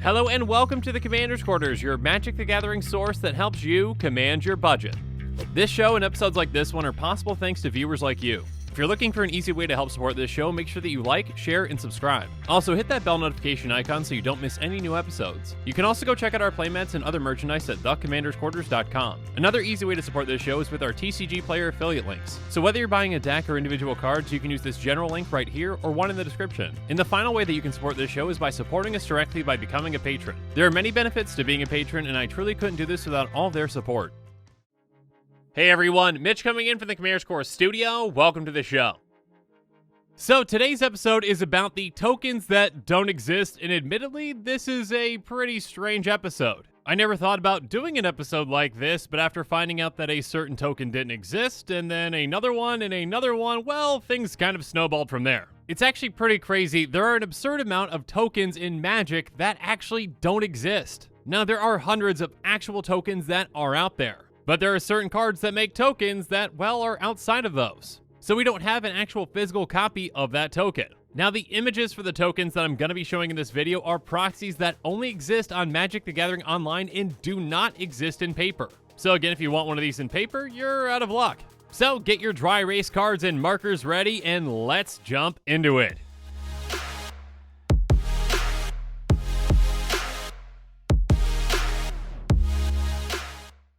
Hello and welcome to the Commander's Quarters, your Magic the Gathering source that helps you command your budget. This show and episodes like this one are possible thanks to viewers like you. If you're looking for an easy way to help support this show, make sure that you like, share, and subscribe. Also, hit that bell notification icon so you don't miss any new episodes. You can also go check out our playmats and other merchandise at thecommandersquarters.com. Another easy way to support this show is with our TCG Player affiliate links. So whether you're buying a deck or individual cards, you can use this general link right here or one in the description. And the final way that you can support this show is by supporting us directly by becoming a patron. There are many benefits to being a patron, and I truly couldn't do this without all their support. Hey everyone, Mitch coming in from the Commander's Core studio. Welcome to the show. So today's episode is about the tokens that don't exist, and admittedly, this is a pretty strange episode. I never thought about doing an episode like this, but after finding out that a certain token didn't exist, and then another one, well, things kind of snowballed from there. It's actually pretty crazy. There are an absurd amount of tokens in Magic that actually don't exist. Now, there are hundreds of actual tokens that are out there. But there are certain cards that make tokens that, well, are outside of those. So we don't have an actual physical copy of that token. Now, the images for the tokens that I'm going to be showing in this video are proxies that only exist on Magic the Gathering Online and do not exist in paper. So again, if you want one of these in paper, you're out of luck. So get your dry erase cards and markers ready, and let's jump into it.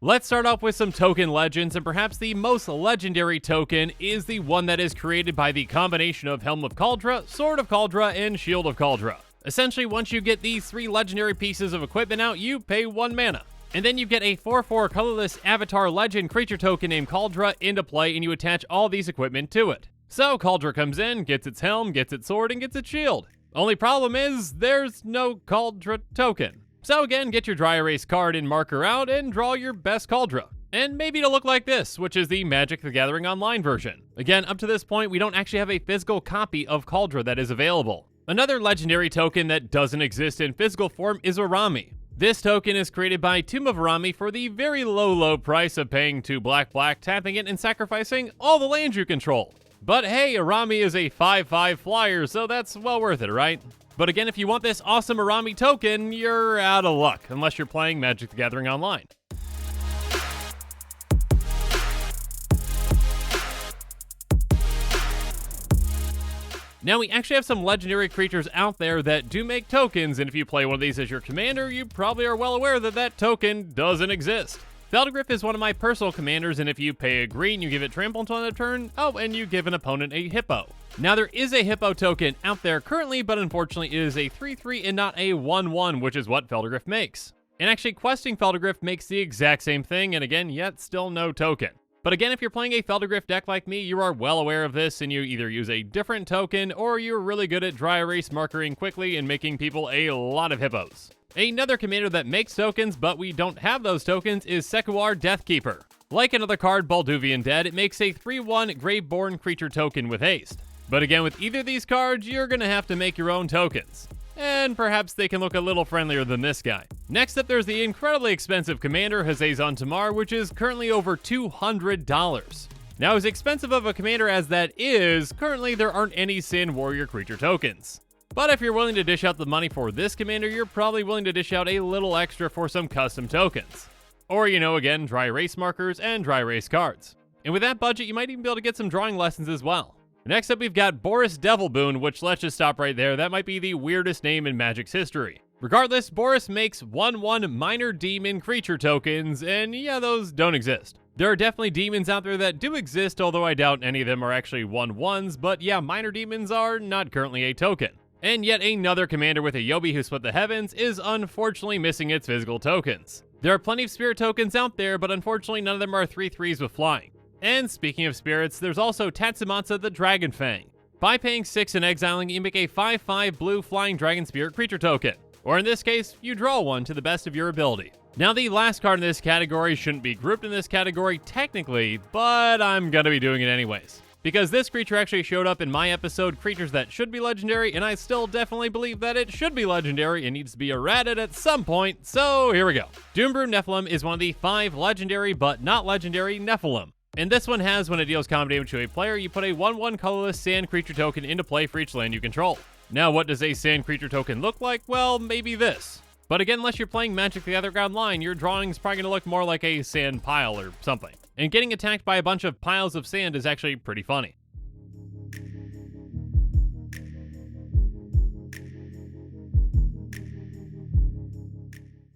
Let's start off with some token legends, and perhaps the most legendary token is the one that is created by the combination of Helm of Kaldra, Sword of Kaldra, and Shield of Kaldra. Essentially, once you get these three legendary pieces of equipment out, you pay 1 mana. And then you get a 4/4 colorless avatar legend creature token named Kaldra into play, and you attach all these equipment to it. So Kaldra comes in, gets its helm, gets its sword, and gets its shield. Only problem is, there's no Kaldra token. So again, get your dry erase card and marker out and draw your best Kaldra. And maybe it'll look like this, which is the Magic the Gathering Online version. Again, up to this point, we don't actually have a physical copy of Kaldra that is available. Another legendary token that doesn't exist in physical form is Arami. This token is created by Tomb of Arami for the very low price of paying 2 black, tapping it, and sacrificing all the lands you control. But hey, Arami is a 5/5 flyer, so that's well worth it, right? But again, if you want this awesome Arami token, you're out of luck, unless you're playing Magic the Gathering Online. Now, we actually have some legendary creatures out there that do make tokens, and if you play one of these as your commander, you probably are well aware that that token doesn't exist. Feldgriff is one of my personal commanders, and if you pay a green, you give it trample until end of turn. Oh, and you give an opponent a hippo. Now, there is a hippo token out there currently, but unfortunately it is a 3/3 and not a 1/1, which is what Feldgriff makes. And actually, questing Feldgriff makes the exact same thing, and again, yet still no token. But again, if you're playing a Feldgriff deck like me, you are well aware of this, and you either use a different token, or you're really good at dry erase markering quickly and making people a lot of hippos. Another commander that makes tokens, but we don't have those tokens, is Sekuar Deathkeeper. Like another card, Balduvian Dead, it makes a 3/1 Graveborn creature token with haste. But again, with either of these cards, you're going to have to make your own tokens. And perhaps they can look a little friendlier than this guy. Next up, there's the incredibly expensive commander, Hazezon Tamar, which is currently over $200. Now, as expensive of a commander as that is, currently there aren't any Sin Warrior creature tokens. But if you're willing to dish out the money for this commander, you're probably willing to dish out a little extra for some custom tokens. Or, again, dry erase markers and dry erase cards. And with that budget, you might even be able to get some drawing lessons as well. Next up, we've got Boris Devilboon, which let's just stop right there. That might be the weirdest name in Magic's history. Regardless, Boris makes 1/1 minor demon creature tokens, and yeah, those don't exist. There are definitely demons out there that do exist, although I doubt any of them are actually 1/1s, but yeah, minor demons are not currently a token. And yet another commander with a Yobi who split the heavens is unfortunately missing its physical tokens. There are plenty of spirit tokens out there, but unfortunately none of them are 3/3s with flying. And speaking of spirits, there's also Tatsumatsu the Dragon Fang. By paying 6 and exiling, you make a 5/5 blue flying dragon spirit creature token. Or in this case, you draw one to the best of your ability. Now, the last card in this category shouldn't be grouped in this category technically, but I'm gonna be doing it anyways. Because this creature actually showed up in my episode, Creatures That Should Be Legendary, and I still definitely believe that it should be legendary and needs to be errated at some point, so here we go. Doombrew Nephilim is one of the 5 legendary but not legendary Nephilim. And this one has, when it deals combat damage to a player, you put a 1/1 colorless sand creature token into play for each land you control. Now, what does a sand creature token look like? Well, maybe this. But again, unless you're playing Magic the Gathering Online, your drawing's probably going to look more like a sand pile or something. And getting attacked by a bunch of piles of sand is actually pretty funny.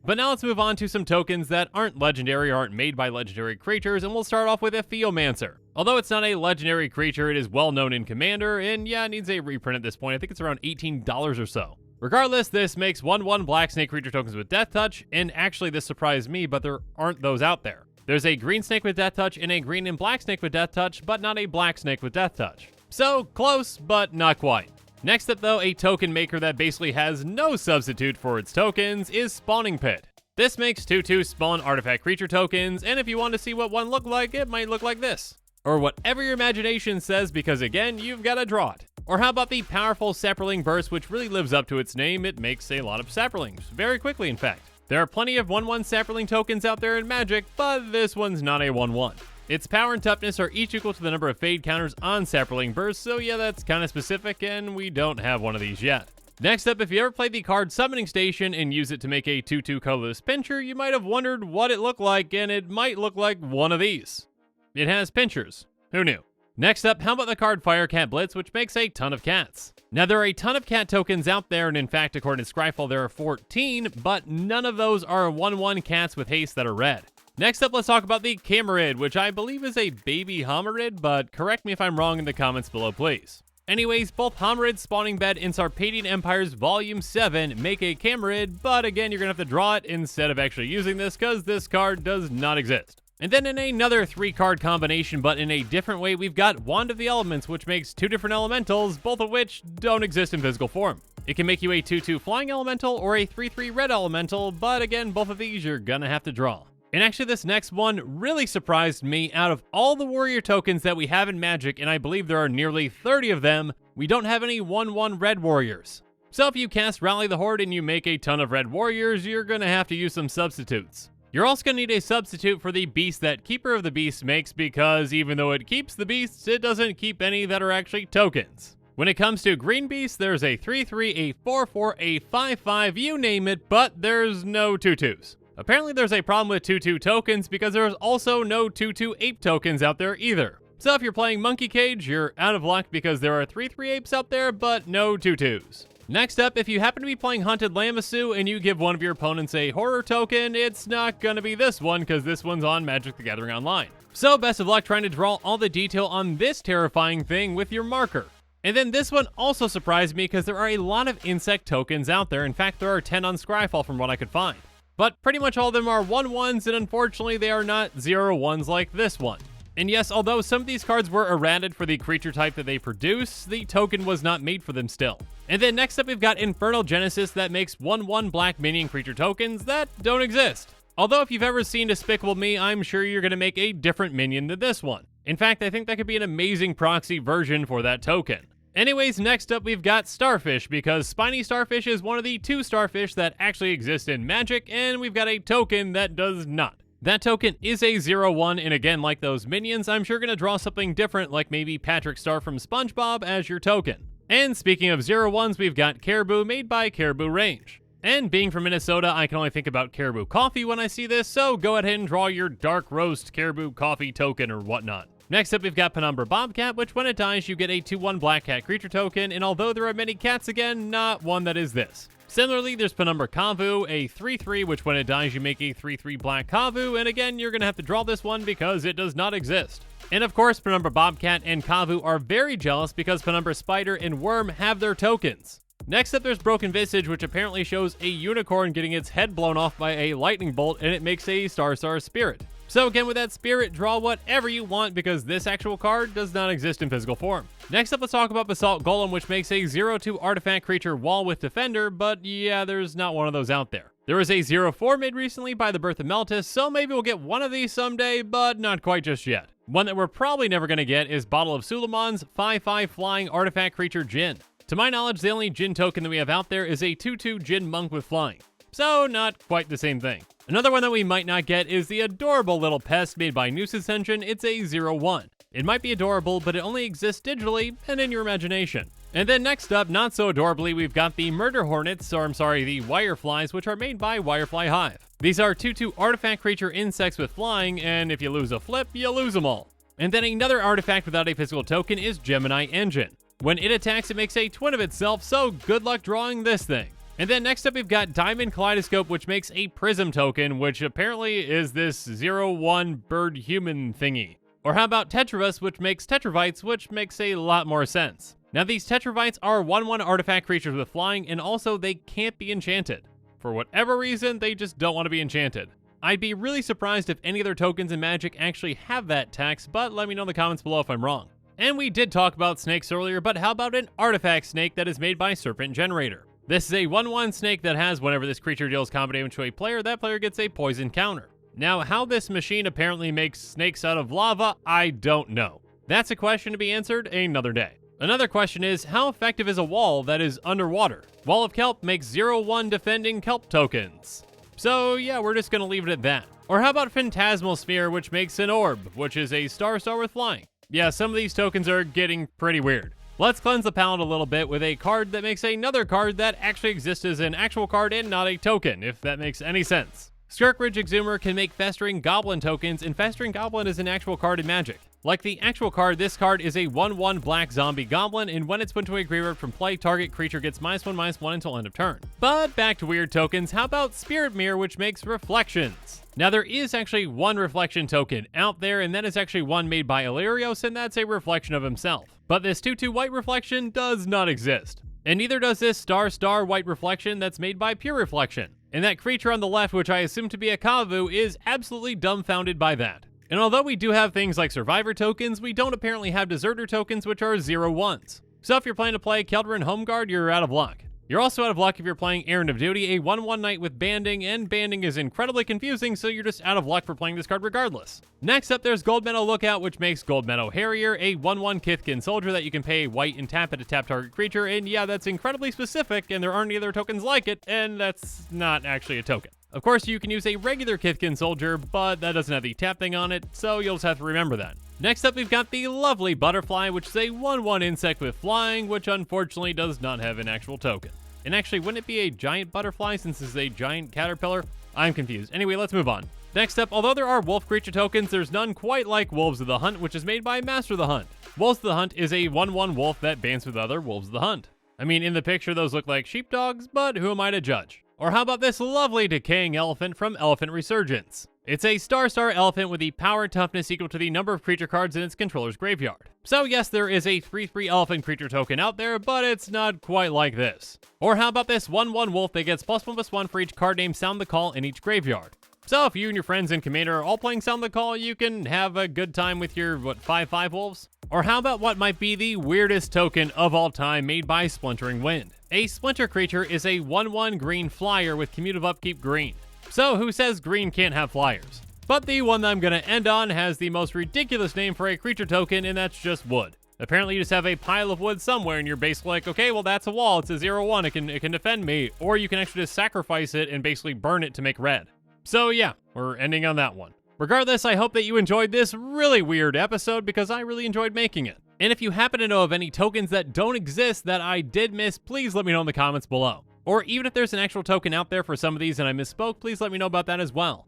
But now let's move on to some tokens that aren't legendary or aren't made by legendary creatures, and we'll start off with a Theomancer. Although it's not a legendary creature, it is well known in Commander, and yeah, it needs a reprint at this point. I think it's around $18 or so. Regardless, this makes 1/1 black snake creature tokens with Death Touch, and actually this surprised me, but there aren't those out there. There's a green snake with Death Touch and a green and black snake with Death Touch, but not a black snake with Death Touch. So, close, but not quite. Next up though, a token maker that basically has no substitute for its tokens is Spawning Pit. This makes 2/2 spawn artifact creature tokens, and if you want to see what one looked like, it might look like this. Or whatever your imagination says, because again, you've got to draw it. Or how about the powerful Saproling Burst, which really lives up to its name. It makes a lot of Saprolings, very quickly in fact. There are plenty of 1/1 Saproling tokens out there in Magic, but this one's not a 1/1. Its power and toughness are each equal to the number of fade counters on Saproling Burst, so yeah, that's kind of specific, and we don't have one of these yet. Next up, if you ever played the card Summoning Station and use it to make a 2/2 colorless pincher, you might have wondered what it looked like, and it might look like one of these. It has pinchers. Who knew? Next up, how about the card Firecat Blitz, which makes a ton of cats. Now, there are a ton of cat tokens out there, and in fact, according to Scryfall, there are 14, but none of those are 1/1 cats with haste that are red. Next up, let's talk about the Camerid, which I believe is a baby Hominid, but correct me if I'm wrong in the comments below, please. Anyways, both Hominid Spawning Bed and Sarpadian Empires Volume 7 make a Camerid, but again, you're going to have to draw it instead of actually using this, because this card does not exist. And then in another 3-card combination, but in a different way, we've got Wand of the Elements, which makes 2 different elementals, both of which don't exist in physical form. It can make you a 2/2 flying elemental or a 3/3 red elemental, but again, both of these you're gonna have to draw. And actually, this next one really surprised me. Out of all the warrior tokens that we have in Magic, and I believe there are nearly 30 of them, we don't have any 1/1 red warriors. So if you cast Rally the Horde and you make a ton of red warriors, you're gonna have to use some substitutes. You're also going to need a substitute for the beast that Keeper of the Beast makes, because even though it keeps the beasts, it doesn't keep any that are actually tokens. When it comes to green beasts, there's a 3/3, a 4/4, a 5/5, you name it, but there's no 2/2s. Apparently there's a problem with 2/2 tokens, because there's also no 2/2 ape tokens out there either. So if you're playing Monkey Cage, you're out of luck because there are 3/3 apes out there, but no 2/2s. Next up, if you happen to be playing Hunted Lamassu and you give one of your opponents a horror token, it's not gonna be this one, because this one's on Magic the Gathering Online. So best of luck trying to draw all the detail on this terrifying thing with your marker. And then this one also surprised me, because there are a lot of insect tokens out there. In fact, there are 10 on Scryfall from what I could find. But pretty much all of them are 1/1s, and unfortunately they are not 0/1s like this one. And yes, although some of these cards were errated for the creature type that they produce, the token was not made for them still. And then next up, we've got Infernal Genesis that makes 1/1 black minion creature tokens that don't exist. Although if you've ever seen Despicable Me, I'm sure you're going to make a different minion than this one. In fact, I think that could be an amazing proxy version for that token. Anyways, next up we've got Starfish, because Spiny Starfish is one of the 2 starfish that actually exist in Magic, and we've got a token that does not. That token is a 0/1, and again, like those minions, I'm sure going to draw something different, like maybe Patrick Star from SpongeBob as your token. And speaking of 0/1s, we've got Caribou, made by Caribou Range. And being from Minnesota, I can only think about Caribou Coffee when I see this, so go ahead and draw your Dark Roast Caribou Coffee token or whatnot. Next up, we've got Penumbra Bobcat, which when it dies, you get a 2/1 black cat creature token, and although there are many cats again, not one that is this. Similarly, there's Penumbra Kavu, a 3/3, which when it dies, you make a 3/3 black Kavu, and again, you're going to have to draw this one because it does not exist. And of course, Penumbra Bobcat and Kavu are very jealous because Penumbra Spider and Worm have their tokens. Next up, there's Broken Visage, which apparently shows a unicorn getting its head blown off by a lightning bolt, and it makes a Star Spirit. So again, with that spirit, draw whatever you want, because this actual card does not exist in physical form. Next up, let's talk about Basalt Golem, which makes a 0/2 artifact creature wall with Defender, but yeah, there's not one of those out there. There was a 0/4 made recently by the Birth of Meltis, so maybe we'll get one of these someday, but not quite just yet. One that we're probably never going to get is Bottle of Sulamon's 5/5 flying artifact creature Djinn. To my knowledge, the only Djinn token that we have out there is a 2/2 Djinn Monk with flying. so not quite the same thing. Another one that we might not get is the adorable little pest made by Nuisance Engine. It's a 0-1. It might be adorable, but it only exists digitally and in your imagination. And then next up, not so adorably, we've got the Murder Hornets, or the Wireflies, which are made by Wirefly Hive. These are 2/2 artifact creature insects with flying, and if you lose a flip, you lose them all. And then another artifact without a physical token is Gemini Engine. When it attacks, it makes a twin of itself, so good luck drawing this thing. And then next up, we've got Diamond Kaleidoscope, which makes a Prism token, which apparently is this 0-1 bird human thingy. Or how about Tetravus, which makes Tetravites, which makes a lot more sense. Now, these Tetravites are 1/1 artifact creatures with flying, and also they can't be enchanted. For whatever reason, they just don't want to be enchanted. I'd be really surprised if any other tokens in Magic actually have that tax, but let me know in the comments below if I'm wrong. And we did talk about snakes earlier, but how about an artifact snake that is made by Serpent Generator? This is a 1/1 snake that has whenever this creature deals combat damage to a player, that player gets a poison counter. Now, how this machine apparently makes snakes out of lava, I don't know. That's a question to be answered another day. Another question is, how effective is a wall that is underwater? Wall of Kelp makes 0-1 defending kelp tokens. So yeah, we're just gonna leave it at that. Or how about Phantasmal Sphere, which makes an orb, which is a star with flying? Yeah, some of these tokens are getting pretty weird. Let's cleanse the palette a little bit with a card that makes another card that actually exists as an actual card and not a token, if that makes any sense. Skirkridge Exhumer can make Festering Goblin tokens, and Festering Goblin is an actual card in Magic. Like the actual card, this card is a 1/1 black zombie goblin, and when it's put into a graveyard from play, target creature gets -1/-1 until end of turn. But back to weird tokens, how about Spirit Mirror, which makes Reflections? Now, there is actually one reflection token out there, and that is actually one made by Illyrios, and that's a reflection of himself. But this 2/2 white reflection does not exist. And neither does this star white reflection that's made by Pure Reflection. And that creature on the left, which I assume to be a Kavu, is absolutely dumbfounded by that. And although we do have things like Survivor tokens, we don't apparently have Deserter tokens, which are 0/1s. So if you're planning to play Keldrin Homeguard, you're out of luck. You're also out of luck if you're playing Errand of Duty, a 1/1 knight with banding, and banding is incredibly confusing, so you're just out of luck for playing this card regardless. Next up, there's Gold Meadow Lookout, which makes Gold Meadow Harrier, a 1/1 Kithkin soldier that you can pay white and tap at a tap target creature, and yeah, that's incredibly specific, and there aren't any other tokens like it, and that's not actually a token. Of course, you can use a regular Kithkin soldier, but that doesn't have the tap thing on it, so you'll just have to remember that. Next up, we've got the lovely Butterfly, which is a 1/1 insect with flying, which unfortunately does not have an actual token. And actually, wouldn't it be a giant butterfly since this is a giant caterpillar? I'm confused. Anyway, let's move on. Next up, although there are wolf creature tokens, there's none quite like Wolves of the Hunt, which is made by Master of the Hunt. Wolves of the Hunt is a 1/1 wolf that bands with other Wolves of the Hunt. I mean, in the picture, those look like sheepdogs, but who am I to judge? Or how about this lovely decaying elephant from Elephant Resurgence? It's a star elephant with the power and toughness equal to the number of creature cards in its controller's graveyard. So yes, there is a 3/3 elephant creature token out there, but it's not quite like this. Or how about this 1/1 wolf that gets +1/+1 for each card named Sound the Call in each graveyard? So if you and your friends in Commander are all playing Sound the Call, you can have a good time with your, 5/5 wolves? Or how about what might be the weirdest token of all time made by Splintering Wind? A Splinter creature is a 1/1 green flyer with commutative upkeep green. So who says green can't have flyers? But the one that I'm going to end on has the most ridiculous name for a creature token, and that's just wood. Apparently you just have a pile of wood somewhere and you're basically like, okay, well that's a wall, it's a 0/1, it can defend me. Or you can actually just sacrifice it and basically burn it to make red. So yeah, we're ending on that one. Regardless, I hope that you enjoyed this really weird episode because I really enjoyed making it. And if you happen to know of any tokens that don't exist that I did miss, please let me know in the comments below. Or even if there's an actual token out there for some of these and I misspoke, please let me know about that as well.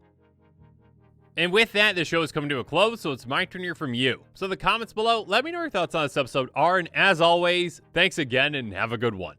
And with that, the show is coming to a close, so it's my turn to hear from you. So in the comments below, let me know your thoughts on this episode are, and as always, thanks again and have a good one.